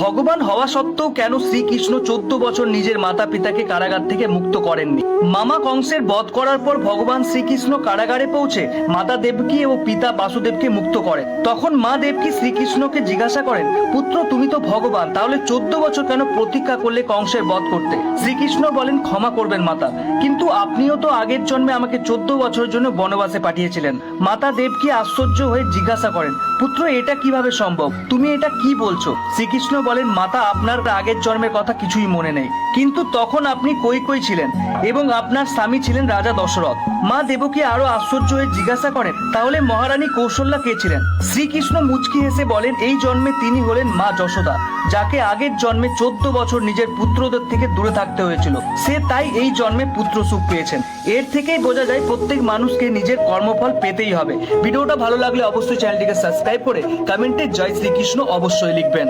ভগবান হওয়া সত্ত্বেও কেন শ্রীকৃষ্ণ 14 বছর নিজের মাতা পিতাকে কারাগার থেকে মুক্ত করেননি? মামা কংসের বধ করার পর ভগবান শ্রীকৃষ্ণ কারাগারে পৌঁছে মাতা দেবকী ও পিতা বাসুদেবকে মুক্ত করেন। তখন মা দেবকী শ্রীকৃষ্ণকে জিজ্ঞাসা করেন, পুত্র তুমি তো ভগবান, তাহলে 14 বছর কেন প্রতীক্ষা করলে কংসের বধ করতে? শ্রীকৃষ্ণ বলেন, ক্ষমা করবেন মাতা, কিন্তু আপনিও তো আগের জন্মে আমাকে 14 বছরের জন্য বনবাসে পাঠিয়েছিলেন। মাতা দেবকী আশ্চর্য হয়ে জিজ্ঞাসা করেন, পুত্র এটা কিভাবে সম্ভব? তুমি এটা কি বলছো? শ্রীকৃষ্ণ বলেন, মাতা আপনার আগের জন্মের কথা কিছুই মনে নেই, কিন্তু তখন আপনি কই ছিলেন এবং আপনার স্বামী ছিলেন রাজা দশরথ। মা দেবকী আরো আশ্চর্য হয়ে জিজ্ঞাসা করেন, তাহলে মহারানী কৌশল্যা কে ছিলেন? শ্রীকৃষ্ণ মুচকি হেসে বলেন, এই জন্মে তিনি হলেন মা যশোদা, যাকে আগের জন্মে 14 বছর নিজের পুত্রদের থেকে দূরে থাকতে হয়েছিল। সে তাই এই জন্মে পুত্র সুখ পেয়েছেন। এর থেকেই বোঝা যায় প্রত্যেক মানুষকে নিজের কর্মফল পেতেই হবে। ভিডিওটা ভালো লাগলে অবশ্যই চ্যানেলটিকে সাবস্ক্রাইব করে কমেন্টে জয় শ্রীকৃষ্ণ অবশ্যই লিখবেন।